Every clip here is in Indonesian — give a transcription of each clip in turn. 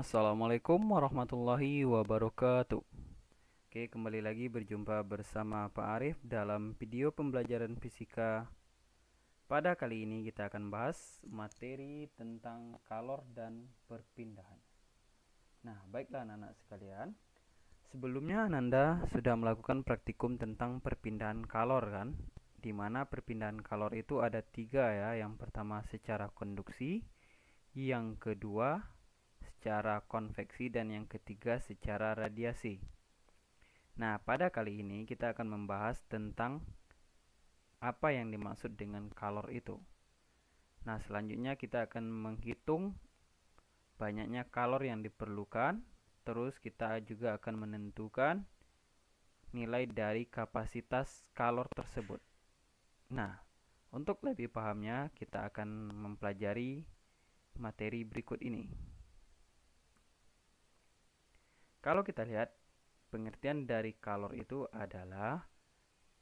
Assalamualaikum warahmatullahi wabarakatuh. Oke, kembali lagi berjumpa bersama Pak Arif dalam video pembelajaran fisika. Pada kali ini kita akan bahas materi tentang kalor dan perpindahan. Nah, baiklah anak-anak sekalian. Sebelumnya Ananda sudah melakukan praktikum tentang perpindahan kalor kan? Di mana perpindahan kalor itu ada tiga ya. Yang pertama secara konduksi, yang kedua secara konveksi, dan yang ketiga secara radiasi. Nah, pada kali ini kita akan membahas tentang apa yang dimaksud dengan kalor itu. Nah, selanjutnya kita akan menghitung banyaknya kalor yang diperlukan. Terus kita juga akan menentukan nilai dari kapasitas kalor tersebut. Nah, untuk lebih pahamnya kita akan mempelajari materi berikut ini. Kalau kita lihat, pengertian dari kalor itu adalah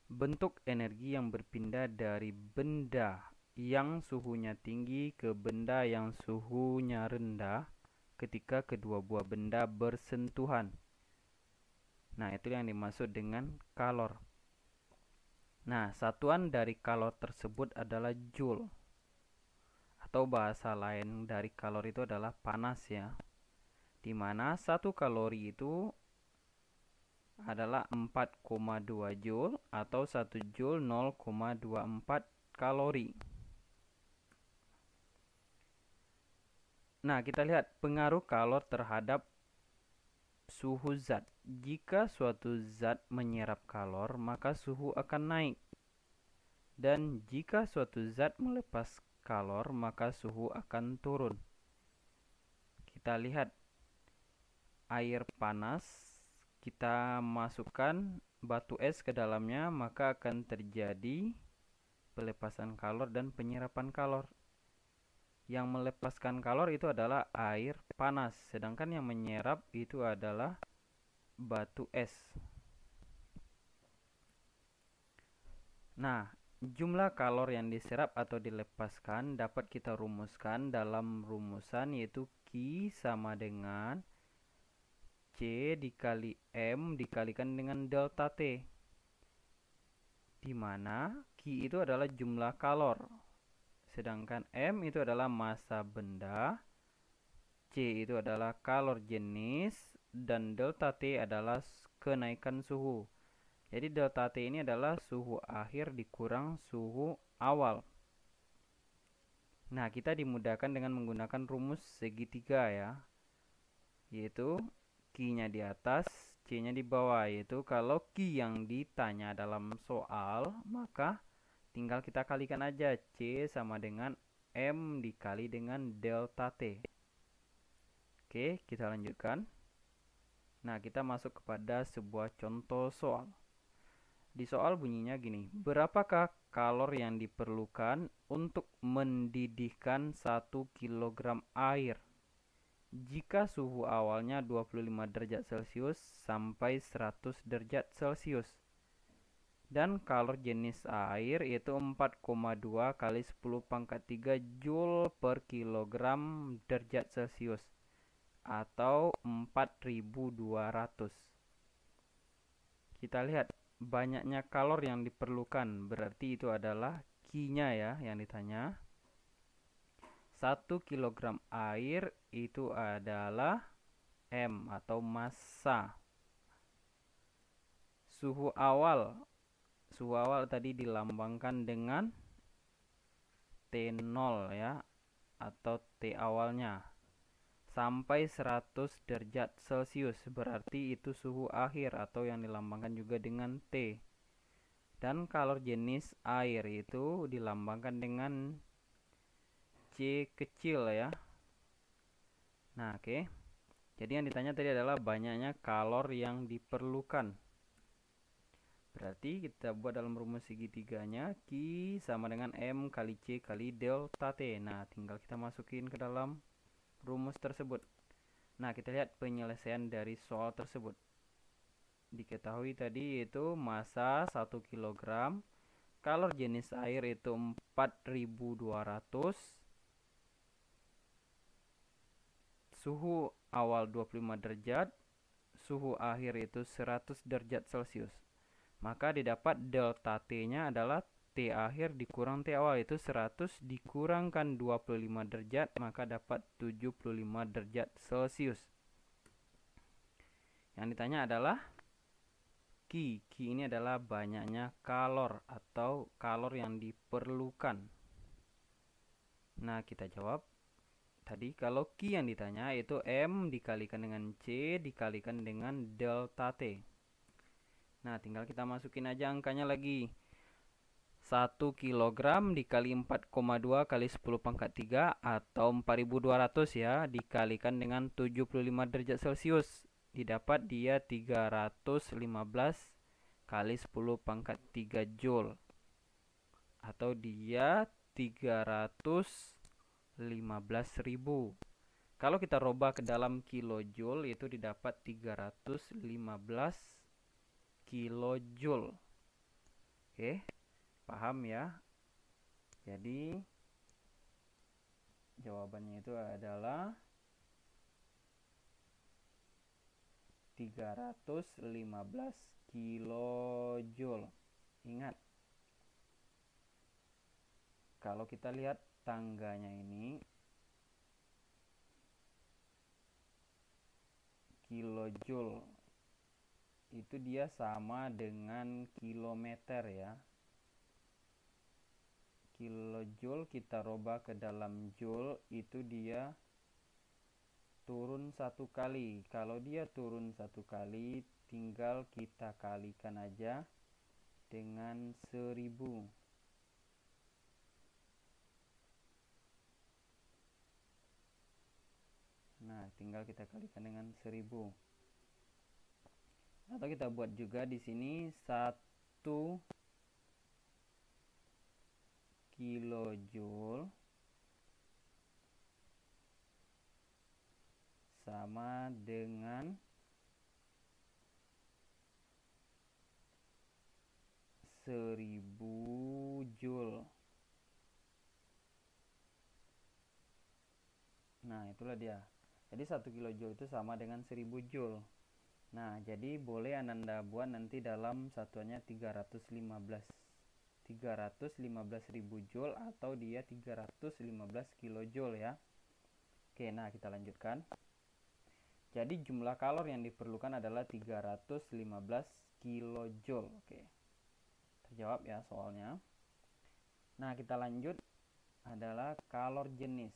bentuk energi yang berpindah dari benda yang suhunya tinggi ke benda yang suhunya rendah ketika kedua buah benda bersentuhan. Nah, itu yang dimaksud dengan kalor. Nah, satuan dari kalor tersebut adalah joule. Atau bahasa lain dari kalor itu adalah panas ya. Di mana 1 kalori itu adalah 4,2 joule atau 1 joule 0,24 kalori. Nah, kita lihat pengaruh kalor terhadap suhu zat. Jika suatu zat menyerap kalor, maka suhu akan naik. Dan jika suatu zat melepas kalor, maka suhu akan turun. Kita lihat air panas, kita masukkan batu es ke dalamnya, maka akan terjadi pelepasan kalor dan penyerapan kalor. Yang melepaskan kalor itu adalah air panas, sedangkan yang menyerap itu adalah batu es. Nah, jumlah kalor yang diserap atau dilepaskan dapat kita rumuskan dalam rumusan, yaitu Q sama dengan C dikali M dikalikan dengan delta T, di mana Q itu adalah jumlah kalor, sedangkan M itu adalah massa benda, C itu adalah kalor jenis, dan delta T adalah kenaikan suhu. Jadi delta T ini adalah suhu akhir dikurang suhu awal. Nah, kita dimudahkan dengan menggunakan rumus segitiga ya, yaitu Q-nya di atas, C-nya di bawah. Yaitu kalau Q yang ditanya dalam soal, maka tinggal kita kalikan aja, C sama dengan M dikali dengan delta T. Oke, kita lanjutkan. Nah, kita masuk kepada sebuah contoh soal. Di soal bunyinya gini, berapakah kalor yang diperlukan untuk mendidihkan 1 kg air jika suhu awalnya 25 derajat Celcius sampai 100 derajat Celcius, dan kalor jenis air yaitu 4,2 kali 10 pangkat 3 Joule per kilogram derajat Celcius atau 4200. Kita lihat banyaknya kalor yang diperlukan, berarti itu adalah Q-nya ya yang ditanya. 1 kg air itu adalah M atau massa. Suhu awal tadi dilambangkan dengan T0 ya, atau T awalnya, sampai 100 derajat Celcius, berarti itu suhu akhir atau yang dilambangkan juga dengan T. Dan kalor jenis air itu dilambangkan dengan C kecil ya. Nah, oke. Jadi yang ditanya tadi adalah banyaknya kalor yang diperlukan. Berarti kita buat dalam rumus segitiganya, Q sama dengan M kali C kali delta T. Nah, tinggal kita masukin ke dalam rumus tersebut. Nah, kita lihat penyelesaian dari soal tersebut. Diketahui tadi yaitu massa 1 kg, kalor jenis air itu 4200, suhu awal 25 derajat, suhu akhir itu 100 derajat Celcius. Maka didapat delta T-nya adalah T akhir dikurang T awal, itu 100 dikurangkan 25 derajat, maka dapat 75 derajat Celcius. Yang ditanya adalah Q. Q ini adalah banyaknya kalor atau kalor yang diperlukan. Nah, kita jawab. Tadi kalau Q yang ditanya itu M dikalikan dengan C dikalikan dengan delta T. Nah, tinggal kita masukin aja angkanya lagi. 1 kg dikali 4,2 kali 10 pangkat 3 atau 4200 ya, dikalikan dengan 75 derajat Celcius. Didapat dia 315 kali 10 pangkat 3 Joule. Atau dia 315.000. Kalau kita rubah ke dalam kilojoule itu didapat 315 kilojoule. Oke, paham ya? Jadi jawabannya itu adalah 315 kilojoule. Ingat, kalau kita lihat tangganya ini, kilojoule itu dia sama dengan kilometer ya. Kilojoule kita rubah ke dalam joule itu dia turun 1 kali. Kalau dia turun 1 kali, tinggal kita kalikan aja dengan 1000. Nah, tinggal kita kalikan dengan 1000. Atau kita buat juga di sini 1 kilojoule sama dengan 1000 joule. Nah, itulah dia. Jadi 1 kilojoule itu sama dengan 1000 joule. Nah, jadi boleh Ananda buat nanti dalam satuannya 315.000 joule atau dia 315 kilojoule ya. Oke, nah kita lanjutkan. Jadi jumlah kalor yang diperlukan adalah 315 kilojoule. Oke, terjawab ya soalnya. Nah, kita lanjut adalah kalor jenis.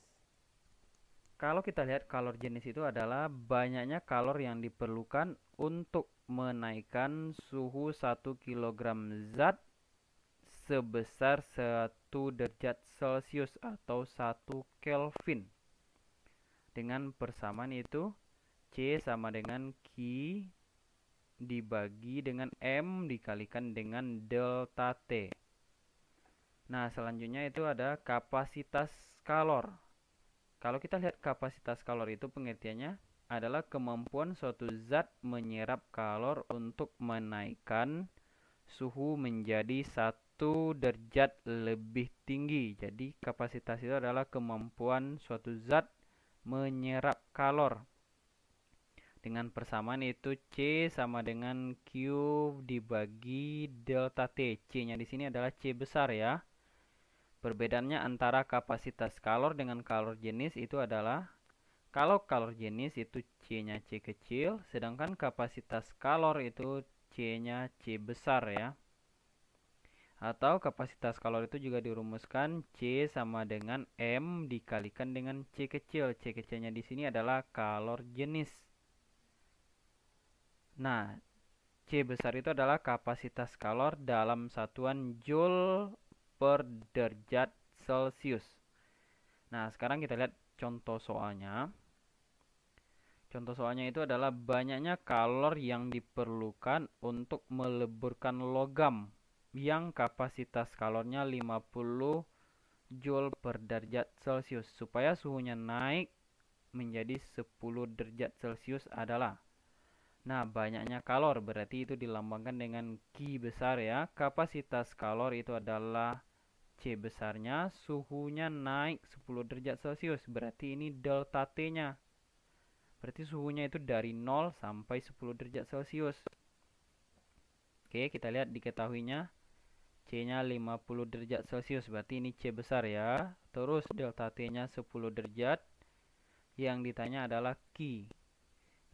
Kalau kita lihat kalor jenis itu adalah banyaknya kalor yang diperlukan untuk menaikkan suhu 1 kg zat sebesar 1 derajat Celcius atau 1 Kelvin. Dengan persamaan itu C sama dengan Q dibagi dengan M dikalikan dengan delta T. Nah, selanjutnya itu ada kapasitas kalor. Kalau kita lihat kapasitas kalor itu pengertiannya adalah kemampuan suatu zat menyerap kalor untuk menaikkan suhu menjadi 1 derajat lebih tinggi. Jadi kapasitas itu adalah kemampuan suatu zat menyerap kalor. Dengan persamaan itu C sama dengan Q dibagi delta T. C-nya di sini adalah C besar ya. Perbedaannya antara kapasitas kalor dengan kalor jenis itu adalah kalau kalor jenis itu C-nya C kecil, sedangkan kapasitas kalor itu C-nya C besar ya. Atau kapasitas kalor itu juga dirumuskan C sama dengan M dikalikan dengan C kecil. C kecilnya di sini adalah kalor jenis. Nah, C besar itu adalah kapasitas kalor dalam satuan Joule per derajat Celcius. Nah, sekarang kita lihat contoh soalnya. Contoh soalnya itu adalah banyaknya kalor yang diperlukan untuk meleburkan logam yang kapasitas kalornya 50 Joule per derajat Celcius. Supaya suhunya naik menjadi 10 derajat Celcius adalah. Nah, banyaknya kalor berarti itu dilambangkan dengan Q besar ya. Kapasitas kalor itu adalah C besarnya, suhunya naik 10 derajat Celcius. Berarti ini delta T-nya. Berarti suhunya itu dari 0 sampai 10 derajat Celcius. Oke, kita lihat diketahuinya C-nya 50 derajat Celcius. Berarti ini C besar ya. Terus delta T-nya 10 derajat. Yang ditanya adalah Q.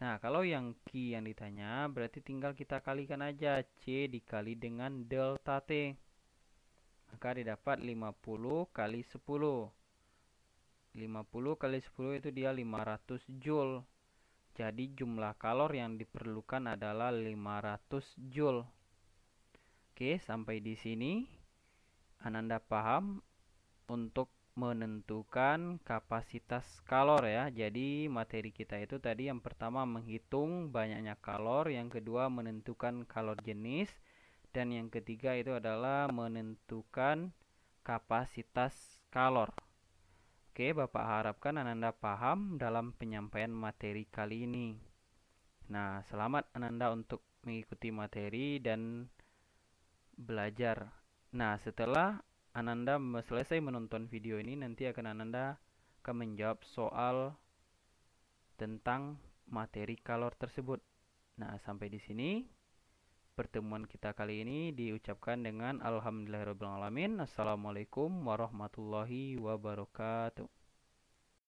Nah, kalau yang Q yang ditanya, berarti tinggal kita kalikan aja C dikali dengan delta T. Maka didapat 50 kali 10. 50 kali 10 itu dia 500 Joule. Jadi jumlah kalor yang diperlukan adalah 500 Joule. Oke, sampai di sini Ananda paham untuk menentukan kapasitas kalor ya. Jadi materi kita itu tadi yang pertama menghitung banyaknya kalor, yang kedua menentukan kalor jenis, dan yang ketiga itu adalah menentukan kapasitas kalor. Oke, Bapak harapkan Ananda paham dalam penyampaian materi kali ini. Nah, selamat Ananda untuk mengikuti materi dan belajar. Nah, setelah Ananda selesai menonton video ini, nanti Ananda akan menjawab soal tentang materi kalor tersebut. Nah, sampai di sini pertemuan kita kali ini diucapkan dengan alhamdulillahirabbil alamin. Assalamualaikum warahmatullahi wabarakatuh.